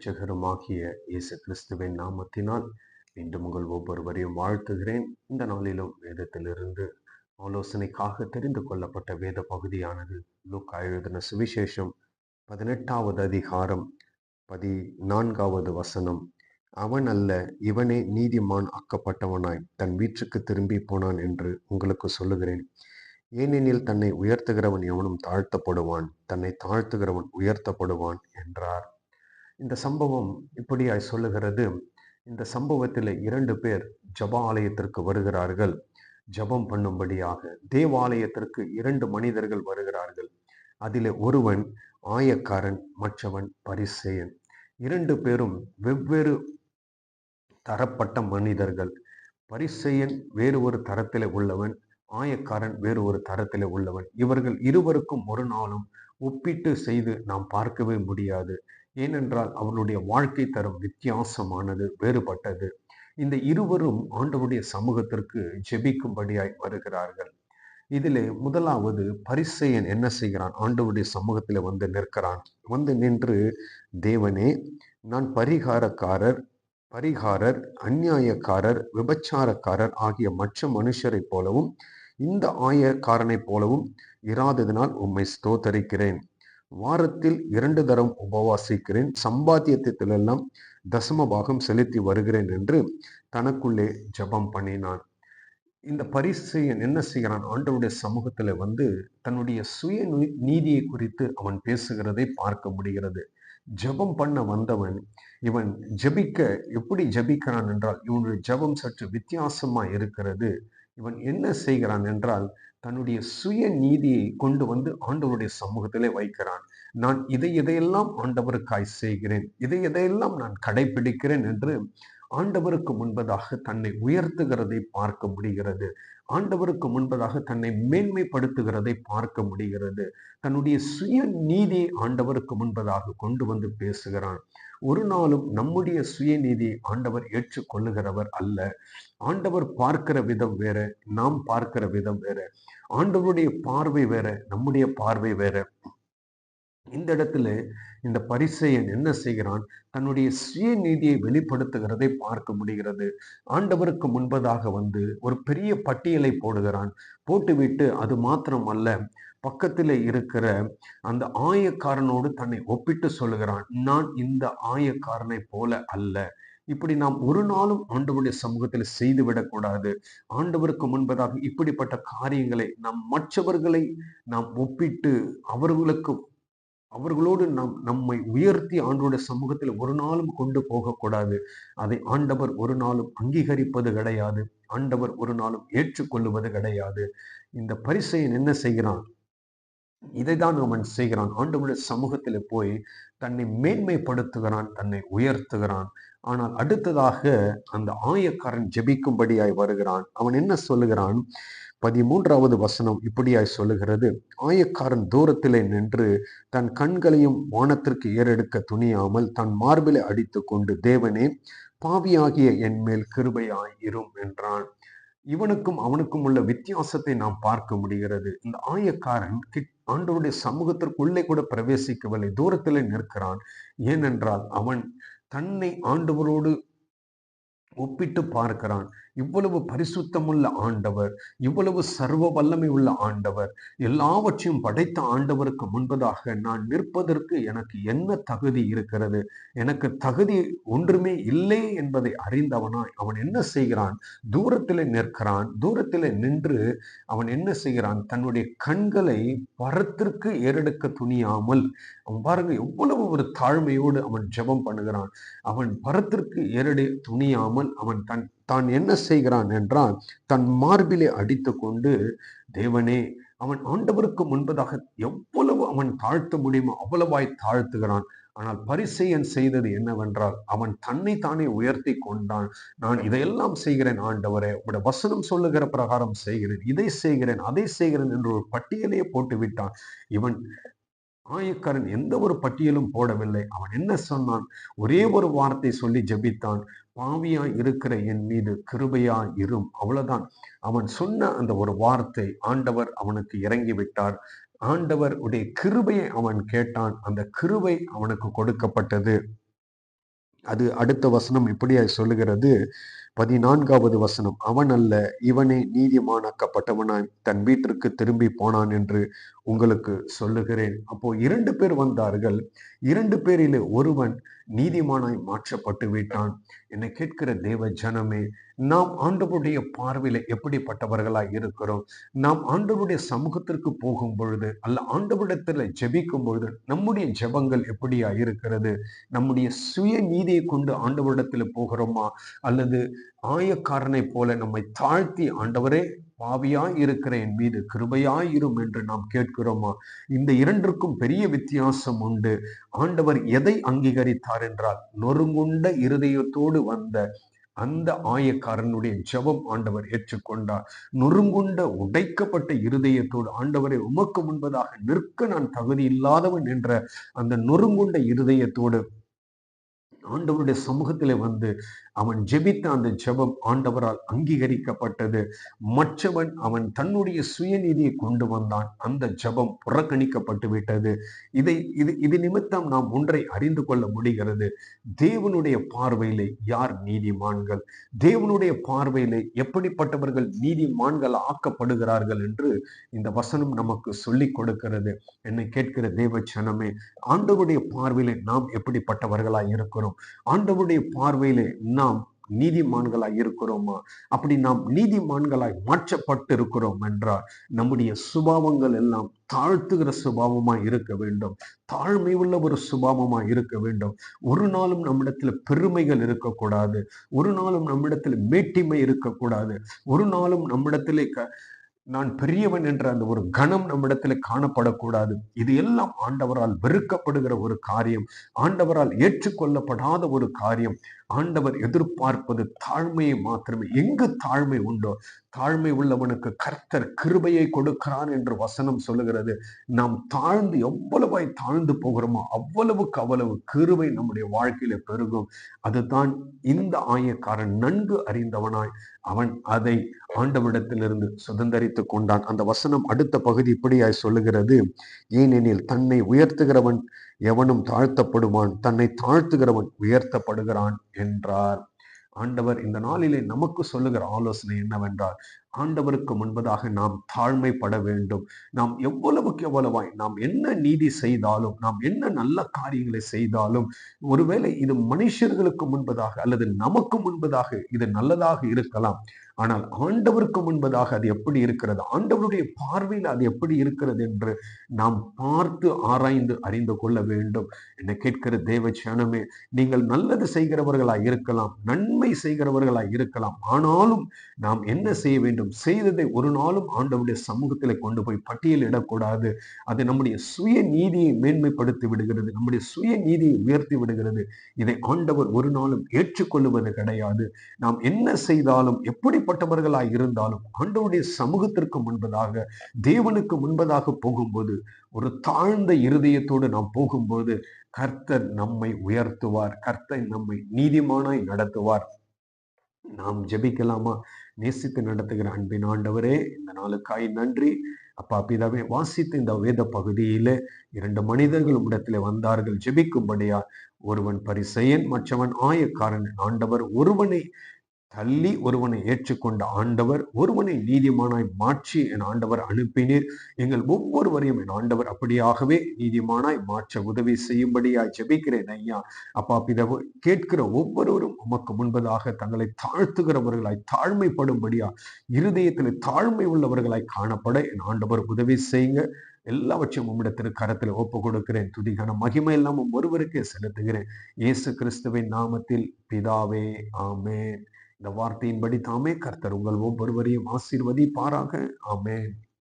இரட்சகருமாகிய இயேசு கிறிஸ்துவின் நாமத்தினால் மீண்டும் உங்கள் ஒவ்வொருவரையும் வாழ்த்துகிறேன். இந்த நாளிலும் வேதத்திலிருந்து ஆலோசனைக்காக தெரிந்து கொள்ளப்பட்ட வேத பகுதியானது லூக்கா எழுதின சுவிசேஷம் 18வது அதிகாரம் 14வது வசனம். அவன் அல்ல, இவனே நீதிமான் ஆக்கப்பட்டவனாய் தன் வீட்டுக்கு திரும்பி போனான் என்று உங்களுக்கு சொல்லுகிறேன். ஏனெனில் தன்னை உயர்த்துகிறவன் எவனும் தாழ்த்தப்படுவான், தன்னை தாழ்த்துகிறவன் உயர்த்தப்படுவான் என்றார். இந்த சம்பவம் இப்படியாய் சொல்லுகிறது. இந்த சம்பவத்தில் 2 பேர் ஜப ஆலயத்திற்கு வருகிறார்கள். ஜபம் பண்ணும்படியாக தேவாலயத்திற்கு 2 மனிதர்கள் வருகிறார்கள். அதிலே ஒருவன் ஆயக்காரன், மற்றவன் பரிசேயன். 2 பேரும் வெவ்வேறு தரப்பட்ட மனிதர்கள். பரிசேயன் வேறு ஒரு தரத்திலே உள்ளவன், ஆயக்காரன் வேறு ஒரு தரத்திலே உள்ளவன். இவர்கள் இருவருக்கும் ஒரு நாளும் ஒப்பிட்டு செய்து நாம் பார்க்கவே முடியாது. ஏனென்றால் அவர்களுடைய வாழ்க்கை தரம் வித்தியாசமானது, வேறுபட்டது. இந்த இருவரும் ஆண்டவருடைய சமூகத்திற்கு ஜெபிக்கும்படியாய் வருகிறார்கள். இதிலே முதலாவது பரிசேயன் என்ன செய்கிறான்? ஆண்டவருடைய சமூகத்தில் வந்து நிற்கிறான். வந்து நின்று, தேவனே, நான் பரிகாரர், அநியாயக்காரர், விபச்சாரக்காரர் ஆகிய மற்ற மனுஷரை போலவும் இந்த ஆயக்காரனைப் போலவும் இராததினால் உம்மை ஸ்தோத்தரிக்கிறேன். வாரத்தில் 2 தரம் உபவாசிக்கிறேன், சம்பாத்தியத்திலெல்லாம் தசம பாகம் செலுத்தி வருகிறேன் என்று தனக்குள்ளே ஜெபம் பண்ணினான். இந்த பரிசேயன் என்ன செய்கிறான்? ஆண்டவருடைய சமூகத்துல வந்து தன்னுடைய சுய நீதியை குறித்து அவன் பேசுகிறதை பார்க்க முடிகிறது. ஜெபம் பண்ண வந்தவன், இவன் ஜெபிக்க எப்படி ஜெபிக்கிறான் என்றால், இவனுடைய ஜெபம் சற்று வித்தியாசமா இருக்கிறது. இவன் என்ன செய்கிறான் என்றால், தன்னுடைய சுய நீதியை கொண்டு வந்து ஆண்டவருடைய சமூகத்திலே வைக்கிறான். நான் இதையெல்லாம் ஆண்டவருக்காய் செய்கிறேன், இதையெல்லாம் நான் கடைபிடிக்கிறேன் என்று ஆண்டவருக்கு முன்பதாக தன்னை உயர்த்துகிறதை பார்க்க முடிகிறது. ஆண்டவருக்கு முன்பதாக தன்னை மேன்மைப்படுத்துகிறதை பார்க்க முடிகிறது. தன்னுடைய சுய நீதியை ஆண்டவருக்கு முன்பதாக கொண்டு வந்து பேசுகிறான். ஒரு நாளும் நம்முடைய சுய நீதியை ஆண்டவர் ஏற்றுக்கொள்ளுகிறவர் அல்ல. ஆண்டவர் பார்க்கிற விதம் வேற, நாம் பார்க்கிற விதம் வேற. ஆண்டவருடைய பார்வை வேற, நம்முடைய பார்வை வேற. இந்த இடத்துல இந்த பரிசேயன் என்ன செய்கிறான்? தன்னுடைய சுய நீதியை வெளிப்படுத்துகிறதை பார்க்க முடிகிறது. ஆண்டவருக்கு முன்பதாக வந்து ஒரு பெரிய பட்டியலை போடுகிறான். போட்டுவிட்டு அது மாத்திரம் அல்ல, பக்கத்தில் இருக்கிற அந்த ஆயக்காரனோடு தன்னை ஒப்பிட்டு சொல்லுகிறான். நான் இந்த ஆயக்காரனை போல அல்ல. இப்படி நாம் ஒரு நாளும் ஆண்டவருடைய சமூகத்தில் செய்துவிடக்கூடாது. ஆண்டவருக்கு முன்பதாக இப்படிப்பட்ட காரியங்களை மற்றவர்களை நாம் ஒப்பிட்டு அவர்களோடு நம்மை உயர்த்தி ஆண்டவருடைய சமூகத்தில் ஒரு நாளும் கொண்டு போகக்கூடாது. அதை ஆண்டவர் ஒரு நாளும் அங்கீகரிப்பது கிடையாது. ஆண்டவர் ஒரு நாளும் ஏற்றுக்கொள்ளுவது கிடையாது. இந்த பரிசேயன் என்ன செய்கிறான்? இதைதான் அவன் செய்கிறான். ஆண்டவருடைய சமூகத்தில் போய் தன்னை மேன்மைப்படுத்துகிறான், தன்னை உயர்த்துகிறான். ஆனால் அடுத்ததாக அந்த ஆயக்காரன் ஜெபிக்கும்படியாய் வருகிறான். அவன் என்ன சொல்லுகிறான்? 13வது வசனம் இப்படியாய் சொல்லுகிறது. ஆயக்காரன் தூரத்திலே நின்று தன் கண்களையும் வானத்திற்கு ஏறெடுக்க துணியாமல் தன் மார்பிலை அடித்து கொண்டு, தேவனே, பாவியாகிய என் மேல் கிருபையாய் இரும் என்றான். இவனுக்கும் அவனுக்கும் உள்ள வித்தியாசத்தை நாம் பார்க்க முடிகிறது. இந்த ஆயக்காரன் ஆண்டவருடைய சமூகத்திற்குள்ளே கூட பிரவேசிக்கவில்லை, தூரத்திலே நிற்கிறான். ஏனென்றால் அவன் தன்னை ஆண்டவரோடு ஒப்பிட்டு பார்க்கிறான். இவ்வளவு பரிசுத்தமுள்ள ஆண்டவர், இவ்வளவு சர்வ வல்லமை உள்ள ஆண்டவர், எல்லாவற்றையும் படைத்த ஆண்டவருக்கு முன்பதாக நான் நிற்பதற்கு எனக்கு என்ன தகுதி இருக்கிறது? எனக்கு தகுதி ஒன்றுமே இல்லை என்பதை அறிந்தவனாய் அவன் என்ன செய்கிறான்? தூரத்திலே நிற்கிறான். தூரத்திலே நின்று அவன் என்ன செய்கிறான்? தன்னுடைய கண்களை பரத்திற்கு ஏறெடுக்க துணியாமல், அவன் பாருங்க எவ்வளவு ஒரு தாழ்மையோடு அவன் ஜெபம் பண்ணுகிறான். அவன் பரத்திற்கு ஏறெடு துணியாமல் அவன் தான் என்ன செய்கிறான் என்றால், தன் மார்பிலே அடித்து கொண்டு, தேவனே, அவன் ஆண்டவருக்கு முன்பதாக எவ்வளவு அவன் தாழ்த்த முடியுமோ அவ்வளவாய் தாழ்த்துகிறான். ஆனால் பரிசேயன் செய்தது என்னவென்றால், அவன் தன்னை தானே உயர்த்தி கொண்டான். நான் இதையெல்லாம் செய்கிறேன் ஆண்டவரே, உங்களுடைய வசனம் சொல்லுகிற பிரகாரம் செய்கிறேன், இதை செய்கிறேன், அதை செய்கிறேன் என்று ஒரு பட்டியலையே போட்டு விட்டான். இவன் ஆயக்காரன் எந்த ஒரு பட்டியலும் போடவில்லை. அவன் என்ன சொன்னான்? ஒரே ஒரு வார்த்தை சொல்லி ஜெபித்தான். பாவியாய் இருக்கிற என் மீது கிருபையாய் இரும். அவ்வளவுதான். அவன் சொன்ன அந்த ஒரு வார்த்தை, ஆண்டவர் அவனுக்கு இறங்கி விட்டார். ஆண்டவர் உடைய கிருபையை அவன் கேட்டான். அந்த கிருபை அவனுக்கு கொடுக்கப்பட்டது. அது அடுத்த வசனம் இப்படியாய் சொல்லுகிறது. 14வது வசனம், அவன் அல்ல, இவனே நீதிமானாக்கப்பட்டவனாய் தன் வீட்டிற்கு திரும்பி போனான் என்று உங்களுக்கு சொல்லுகிறேன். அப்போ 2 பேர் வந்தார்கள். 2 பேரிலே ஒருவன் நீதிமானாய் மாற்றப்பட்டு விட்டான். என்னை கேட்கிற தேவ ஜனமே, நாம் ஆண்டவருடைய பார்வையில எப்படிப்பட்டவர்களாய் இருக்கிறோம்? நாம் ஆண்டவருடைய சமூகத்திற்கு போகும் பொழுது, அல்ல ஆண்டவரிடத்துல ஜெபிக்கும் பொழுது நம்முடைய ஜெபங்கள் எப்படியா இருக்கிறது? நம்முடைய சுய நீதியை கொண்டு ஆண்டவரிடத்துல போகிறோமா? அல்லது ஆயக்காரனை போல நம்மை தாழ்த்தி, ஆண்டவரே, பாவியாய் இருக்கிற என் மீது கிருபையாயிரும் என்று நாம் கேட்கிறோமா? இந்த இரண்டிற்கும் பெரிய வித்தியாசம் உண்டு. ஆண்டவர் எதை அங்கீகரித்தார் என்றால், நொறுங்குண்ட இருதயத்தோடு வந்த அந்த ஆயக்காரனுடைய ஜெபம் ஆண்டவர் ஏற்றுக்கொண்டார். நொறுங்குண்ட உடைக்கப்பட்ட இருதயத்தோடு, ஆண்டவரை, உமக்கு முன்பதாக நிற்க நான் தகுதி இல்லாதவன் என்ற அந்த நொறுங்குண்ட இருதயத்தோடு ஆண்டவருடைய சமூகத்திலே வந்து அவன் ஜெபித்த அந்த ஜெபம் ஆண்டவரால் அங்கீகரிக்கப்பட்டது. மற்றவன் அவன் தன்னுடைய சுயநீதியை கொண்டு வந்தான். அந்த ஜெபம் புறக்கணிக்கப்பட்டு விட்டது. இது நிமித்தம் நாம் ஒன்றை அறிந்து கொள்ள முடிகிறது. தேவனுடைய பார்வையிலே யார் நீதிமான்கள்? தேவனுடைய பார்வையிலே எப்படிப்பட்டவர்கள் நீதிமான்கள் ஆக்கப்படுகிறார்கள் என்று இந்த வசனம் நமக்கு சொல்லிக் கொடுக்கிறது. என்னை கேட்கிற தேவ ஜனமே, ஆண்டவருடைய பார்வையிலே நாம் எப்படிப்பட்டவர்களாய் இருக்கிறோம்? ஆண்டவருடைய பார்வையிலே நாம் நீதிமான்களாய் இருக்கிறோமா? அப்படி நாம் நீதிமான்களாய் மாற்றப்பட்டு இருக்கிறோம் என்றால் நம்முடைய சுபாவங்கள் எல்லாம் தாழ்த்துகிற சுபாவமாய் இருக்க வேண்டும். தாழ்மை உள்ள ஒரு சுபாவமாய் இருக்க வேண்டும். ஒரு நாளும் நம்மிடத்துல பெருமைகள் இருக்கக்கூடாது. ஒரு நாளும் நம்மிடத்துல மேட்டிமை இருக்கக்கூடாது. ஒரு நாளும் நம்மிடத்திலே நான் பெரியவன் என்ற அந்த ஒரு கணம் நம்மிடத்துல காணப்படக்கூடாது. இது எல்லாம் ஆண்டவரால் வெறுக்கப்படுகிற ஒரு காரியம், ஆண்டவரால் ஏற்றுக்கொள்ளப்படாத ஒரு காரியம். ஆண்டவர் எதிர்பார்ப்பது தாழ்மையை மாத்திரமே. எங்கு தாழ்மை உண்டோ, தாழ்மை உள்ளவனுக்கு கர்த்தர் கிருபையை கொடுக்கிறான் என்று வசனம் சொல்லுகிறது. நாம் தாழ்ந்து எவ்வளவாய் தாழ்ந்து போகிறோமோ அவ்வளவுக்கு அவ்வளவு கிருபை நம்முடைய வாழ்க்கையில பெருகும். அதுதான் இந்த ஆயக்காரன் நன்கு அறிந்தவனாய் அவன் அதை ஆண்டவரிடத்திலிருந்து சுதந்தரித்து கொண்டான். அந்த வசனம் அடுத்த பகுதி இப்படியாய் சொல்லுகிறது. ஏனெனில் தன்னை உயர்த்துகிறவன் எவனும் தாழ்த்தப்படுவான், தன்னை தாழ்த்துகிறவன் உயர்த்தப்படுகிறான் என்றார். ஆண்டவர் இந்த நாளிலே நமக்கு சொல்லுகிற ஆலோசனை என்னவென்றால், ஆண்டவருக்கு முன்பதாக நாம் தாழ்மைப்பட வேண்டும். நாம் எவ்வளவுக்கு எவ்வளவாய் நாம் என்ன நீதி செய்தாலும், நாம் என்ன நல்ல காரியங்களை செய்தாலும், ஒருவேளை இது மனுஷர்களுக்கு முன்பதாக அல்லது நமக்கு முன்பதாக இது நல்லதாக இருக்கலாம். ஆனால் ஆண்டவருக்கு முன்பதாக அது எப்படி இருக்கிறது, ஆண்டவருடைய பார்வையில் அது எப்படி இருக்கிறது என்று நாம் பார்த்து ஆராய்ந்து அறிந்து கொள்ள வேண்டும். என்னை கேட்கிற தேவ ஜனமே, நீங்கள் நல்லது செய்கிறவர்களாய் இருக்கலாம், நன்மை செய்கிறவர்களாய் இருக்கலாம். ஆனாலும் நாம் என்ன செய்ய வேண்டும்? செய்ததை ஒரு நாளும் ஆண்டவருடைய சமூகத்தில் கொண்டு போய் பட்டியலிடக்கூடாது. அது நம்முடைய சுய நீதியை மேன்மைப்படுத்தி விடுகிறது, நம்முடைய சுய நீதியை உயர்த்தி விடுகிறது. இதை ஆண்டவர் ஒரு நாளும் ஏற்றுக்கொள்ளுவது கிடையாது. நாம் என்ன செய்தாலும், எப்படிப்பட்டவர்களாய் இருந்தாலும், ஆண்டவருடைய சமூகத்திற்கு முன்பதாக, தேவனுக்கு முன்பதாக போகும்போது, ஒரு தாழ்ந்த இருதயத்தோடு நாம் போகும்போது கர்த்தர் நம்மை உயர்த்துவார். கர்த்தர் நம்மை நீதிமானாய் நடத்துவார். நாம் ஜெபிக்கலாமா? நேசித்து நடத்துகிற அன்பின் ஆண்டவரே, இந்த நாளுக்காய் நன்றி. அப்பா பிதாவே, வாசித்து இந்த வேத பகுதியில 2 மனிதர்கள் உம்மிடத்திலே வந்தார்கள் ஜெபிக்கும்படியா. ஒருவன் பரிசேயன், மற்றவன் ஆயக்காரன். ஆண்டவர் ஒருவனை தள்ளி ஒருவனை ஏற்றுக்கொண்ட ஆண்டவர், ஒருவனை நீதிமானாய் மாற்றி என் ஆண்டவர் அனுப்பினீர். எங்கள் ஒவ்வொருவரையும் என் ஆண்டவர் அப்படியாகவே நீதிமானாய் மாற்ற உதவி செய்யும்படியாய் ஜெபிக்கிறேன் ஐயா. அப்பா பிதாவே, கேட்கிற ஒவ்வொருவரும் உமக்கு முன்பதாக தங்களை தாழ்த்துகிறவர்களாய், தாழ்மைப்படும்படியா, இருதயத்தில் தாழ்மை உள்ளவர்களாய் காணப்பட என் ஆண்டவர் உதவி செய்யுங்க. எல்லாவற்றையும் உம்மிடத்திற்கு கரத்தில் ஒப்பு கொடுக்கிறேன். துதிகான மகிமை எல்லாம் ஒருவருக்கே செலுத்துகிறேன். இயேசு கிறிஸ்துவின் நாமத்தில் பிதாவே, ஆமென். இந்த வார்த்தையின்படி தாமே கர்த்தர் உங்கள் ஒவ்வொருவரையும் ஆசீர்வதிப்பாராக. ஆமென்.